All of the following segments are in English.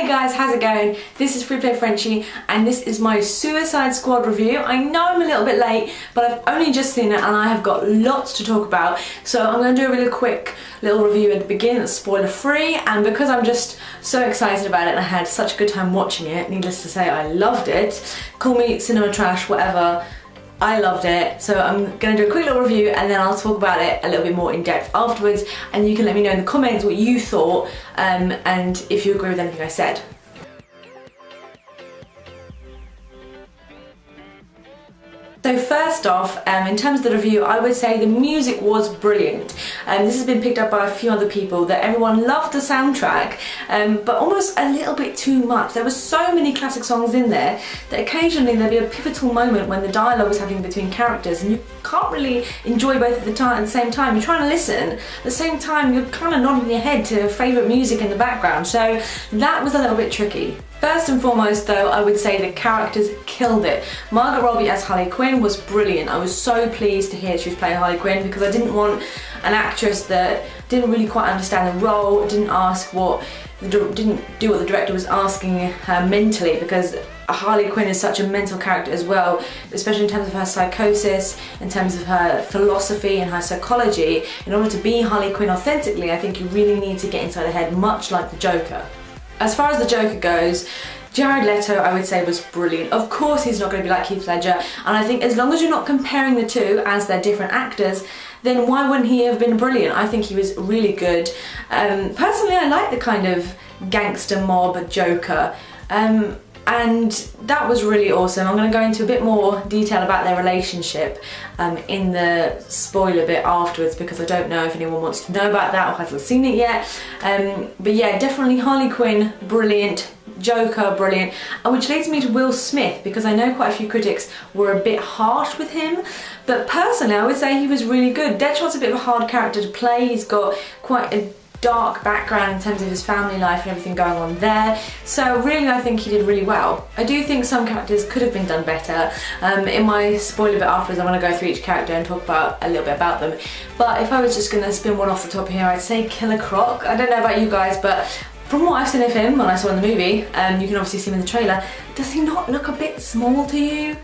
Hey guys, how's it going? This is FreeplayFrenchie and this is my Suicide Squad review. I know I'm a little bit late, but I've only just seen it and I have got lots to talk about. So I'm going to do a really quick little review at the beginning that's spoiler free, and because I'm just so excited about it and I had such a good time watching it, needless to say I loved it. Call me cinema trash, whatever. I loved it, so I'm going to do a quick little review and then I'll talk about it a little bit more in depth afterwards, and you can let me know in the comments what you thought and if you agree with anything I said. So first off, in terms of the review, I would say the music was brilliant. This has been picked up by a few other people, that everyone loved the soundtrack, but almost a little bit too much. There were so many classic songs in there that occasionally there'd be a pivotal moment when the dialogue was happening between characters and you can't really enjoy both at the same time. You're trying to listen, at the same time you're kind of nodding your head to favourite music in the background, so that was a little bit tricky. First and foremost though, I would say the characters killed it. Margot Robbie as Harley Quinn was brilliant. I was so pleased to hear she was playing Harley Quinn, because I didn't want an actress that didn't really quite understand the role, didn't do what the director was asking her mentally, because Harley Quinn is such a mental character as well, especially in terms of her psychosis, in terms of her philosophy and her psychology. In order to be Harley Quinn authentically, I think you really need to get inside her head, much like the Joker. As far as the Joker goes, Jared Leto, I would say, was brilliant. Of course he's not going to be like Heath Ledger, and I think as long as you're not comparing the two as they're different actors, then why wouldn't he have been brilliant? I think he was really good. Personally, I like the kind of gangster mob Joker, and that was really awesome. I'm going to go into a bit more detail about their relationship in the spoiler bit afterwards, because I don't know if anyone wants to know about that or hasn't seen it yet. But yeah, definitely Harley Quinn, brilliant. Joker, brilliant. Which leads me to Will Smith, because I know quite a few critics were a bit harsh with him, but personally I would say he was really good. Deadshot's a bit of a hard character to play. He's got quite a dark background in terms of his family life and everything going on there, so really I think he did really well. I do think some characters could have been done better. In my spoiler bit afterwards I want to go through each character and talk about a little bit about them, but if I was just going to spin one off the top here, I'd say Killer Croc. I don't know about you guys, but from what I've seen of him, when I saw in the movie, you can obviously see him in the trailer, does he not look a bit small to you?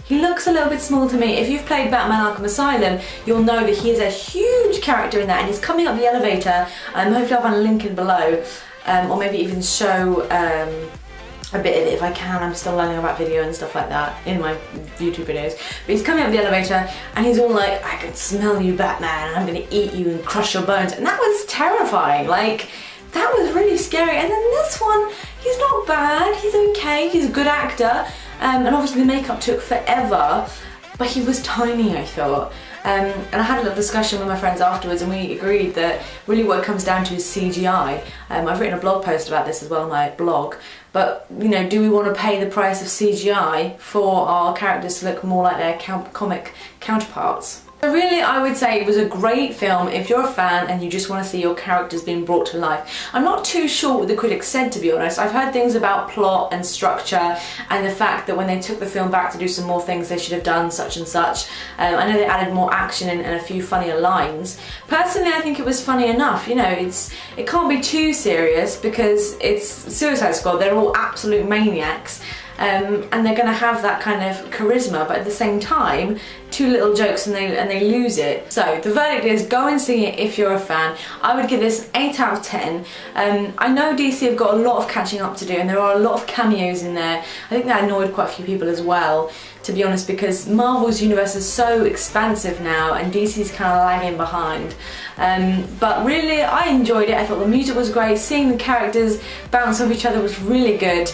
He looks a little bit small to me. If you've played Batman Arkham Asylum, you'll know that he is a huge character in that, and he's coming up the elevator. Hopefully I'll find a link in below, or maybe even show a bit of it if I can. I'm still learning about video and stuff like that in my YouTube videos. But he's coming up the elevator and he's all like, I can smell you, Batman, and I'm gonna eat you and crush your bones. And that was terrifying. Like, that was really scary. And then this one, he's not bad, he's okay, he's a good actor. And obviously the makeup took forever, but he was tiny, I thought. And I had a little discussion with my friends afterwards, and we agreed that really what it comes down to is CGI. I've written a blog post about this as well on my blog, but you know, do we want to pay the price of CGI for our characters to look more like their comic counterparts? So really, I would say it was a great film if you're a fan and you just want to see your characters being brought to life. I'm not too sure what the critics said, to be honest. I've heard things about plot and structure and the fact that when they took the film back to do some more things they should have done such and such. I know they added more action and a few funnier lines. Personally, I think it was funny enough. You know, it can't be too serious because it's Suicide Squad. They're all absolute maniacs. And they're going to have that kind of charisma, but at the same time, two little jokes and they lose it. So the verdict is, go and see it if you're a fan. I would give this 8 out of 10. I know DC have got a lot of catching up to do, and there are a lot of cameos in there. I think that annoyed quite a few people as well, to be honest, because Marvel's universe is so expansive now and DC's kind of lagging behind. But really, I enjoyed it. I thought the music was great. Seeing the characters bounce off each other was really good.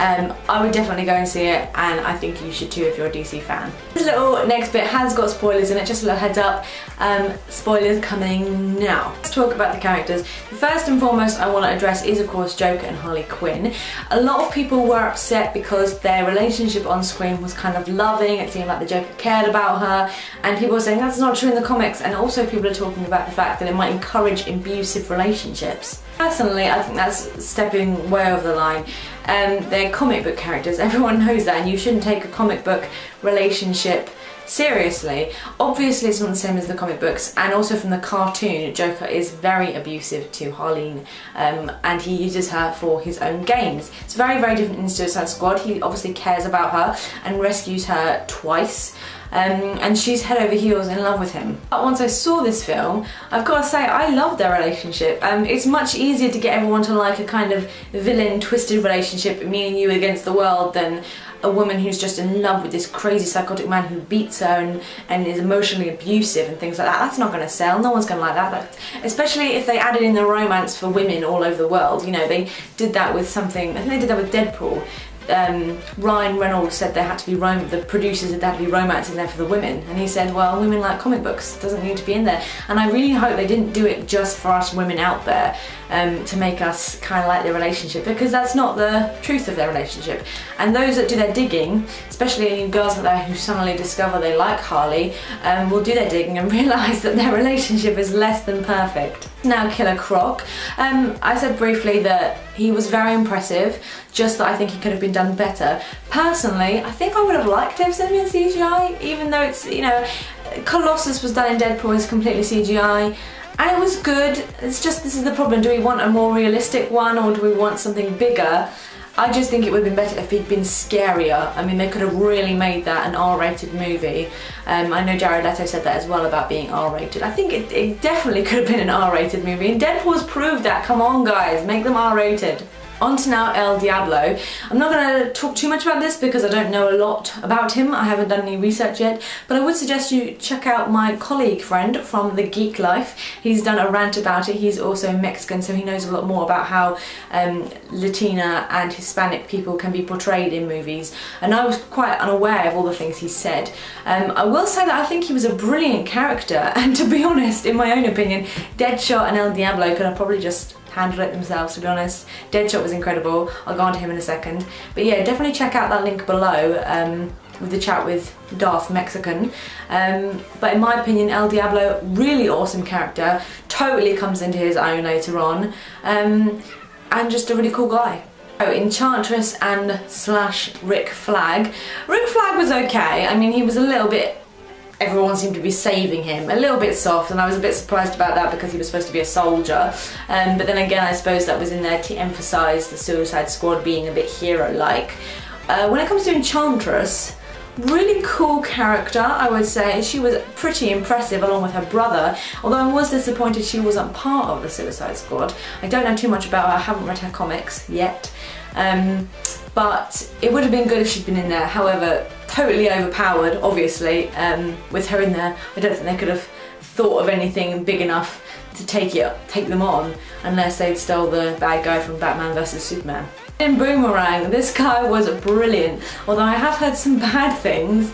I would definitely go and see it, and I think you should too if you're a DC fan. This little next bit has got spoilers in it, just a little heads up. Spoilers coming now. Let's talk about the characters. The first and foremost I want to address is of course Joker and Harley Quinn. A lot of people were upset because their relationship on screen was kind of loving. It seemed like the Joker cared about her, and people were saying that's not true in the comics, and also people are talking about the fact that it might encourage abusive relationships. Personally, I think that's stepping way over the line. They're comic book characters, everyone knows that, and you shouldn't take a comic book relationship seriously. Obviously it's not the same as the comic books, and also from the cartoon, Joker is very abusive to Harleen, and he uses her for his own gains. It's very, very different in Suicide Squad. He obviously cares about her and rescues her twice. And she's head over heels in love with him. But once I saw this film, I've got to say I love their relationship. It's much easier to get everyone to like a kind of villain twisted relationship, me and you against the world, than a woman who's just in love with this crazy psychotic man who beats her and is emotionally abusive and things like that. That's not going to sell. No one's going to like that. Especially if they added in the romance for women all over the world. You know, they did that with something, I think they did that with Deadpool. Ryan Reynolds said there had to be the producers said there had to be romance in there for the women, and he said, well, women like comic books, it doesn't need to be in there. And I really hope they didn't do it just for us women out there, to make us kind of like their relationship, because that's not the truth of their relationship. And those that do their digging, especially girls out there who suddenly discover they like Harley, will do their digging and realise that their relationship is less than perfect. Now, Killer Croc. I said briefly that he was very impressive, just that I think he could have been done better. Personally, I think I would have liked to have seen him in CGI, even though it's, you know, Colossus was done in Deadpool as completely CGI, and it was good. It's just, this is the problem, do we want a more realistic one or do we want something bigger? I just think it would have been better if he'd been scarier. I mean, they could have really made that an R-rated movie. I know Jared Leto said that as well about being R-rated. I think it definitely could have been an R-rated movie, and Deadpool's proved that. Come on guys, make them R-rated. On to now El Diablo. I'm not going to talk too much about this because I don't know a lot about him. I haven't done any research yet, but I would suggest you check out my colleague friend from The Geek Life. He's done a rant about it. He's also Mexican, so he knows a lot more about how Latina and Hispanic people can be portrayed in movies, and I was quite unaware of all the things he said. I will say that I think he was a brilliant character, and to be honest, in my own opinion, Deadshot and El Diablo could have probably just handled it themselves, to be honest. Deadshot was incredible. I'll go on to him in a second. But yeah, definitely check out that link below with the chat with Darth Mexican. But in my opinion, El Diablo, really awesome character, totally comes into his own later on, and just a really cool guy. Oh, Enchantress and / Rick Flag. Rick Flag was okay. I mean, he was a little bit, everyone seemed to be saving him, a little bit soft, and I was a bit surprised about that because he was supposed to be a soldier. But then again, I suppose that was in there to emphasise the Suicide Squad being a bit hero-like. When it comes to Enchantress, really cool character, I would say. She was pretty impressive along with her brother, although I was disappointed she wasn't part of the Suicide Squad. I don't know too much about her, I haven't read her comics yet. But it would have been good if she'd been in there. However, totally overpowered, obviously, with her in there. I don't think they could have thought of anything big enough to take them on, unless they'd stole the bad guy from Batman vs Superman. In Boomerang, this guy was brilliant, although I have heard some bad things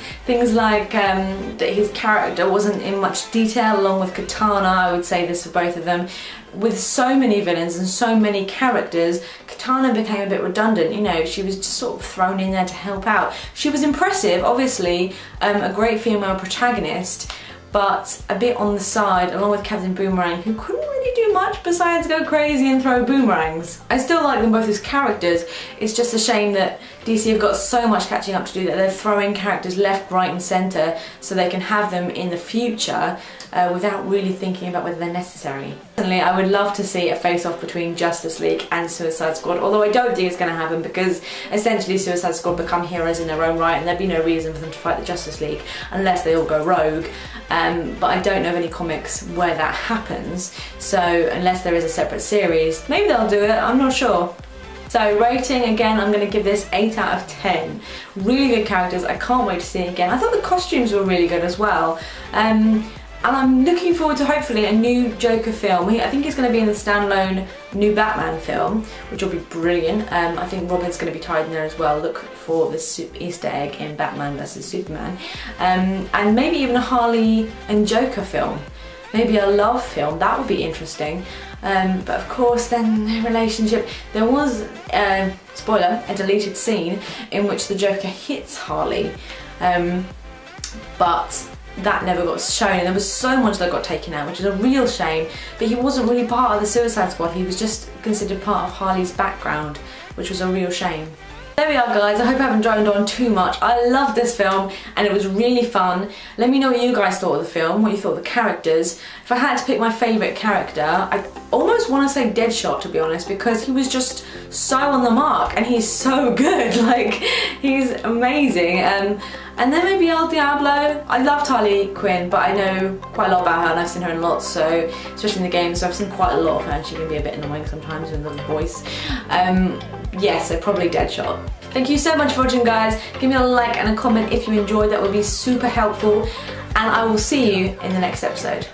like that his character wasn't in much detail, along with Katana. I would say this for both of them. With so many villains and so many characters, Katana became a bit redundant. You know, she was just sort of thrown in there to help out. She was impressive, obviously, a great female protagonist, but a bit on the side, along with Captain Boomerang, who couldn't really do much besides go crazy and throw boomerangs. I still like them both as characters. It's just a shame that DC have got so much catching up to do that they're throwing characters left, right and centre so they can have them in the future without really thinking about whether they're necessary. Personally, I would love to see a face-off between Justice League and Suicide Squad, although I don't think it's going to happen because essentially Suicide Squad become heroes in their own right and there'd be no reason for them to fight the Justice League unless they all go rogue. But I don't know of any comics where that happens, so unless there is a separate series, maybe they'll do it, I'm not sure. So rating, again, I'm going to give this 8 out of 10. Really good characters, I can't wait to see it again. I thought the costumes were really good as well. And I'm looking forward to hopefully a new Joker film. I think he's going to be in the standalone new Batman film, which will be brilliant. I think Robin's going to be tied in there as well. Look for this Easter egg in Batman vs Superman. And maybe even a Harley and Joker film. Maybe a love film, that would be interesting. But of course then their relationship, there was, spoiler, a deleted scene in which the Joker hits Harley. But that never got shown, and there was so much that got taken out, which is a real shame. But he wasn't really part of the Suicide Squad, he was just considered part of Harley's background, which was a real shame. There we are guys, I hope I haven't droned on too much. I love this film and it was really fun. Let me know what you guys thought of the film, what you thought of the characters. If I had to pick my favourite character, I almost want to say Deadshot, to be honest, because he was just so on the mark and he's so good. Like, he's amazing. And then maybe El Diablo. I loved Harley Quinn, but I know quite a lot about her and I've seen her in lots, so especially in the game, so I've seen quite a lot of her and she can be a bit annoying sometimes with the voice. Yeah, so probably Deadshot. Thank you so much for watching guys. Give me a like and a comment if you enjoyed, that would be super helpful, and I will see you in the next episode.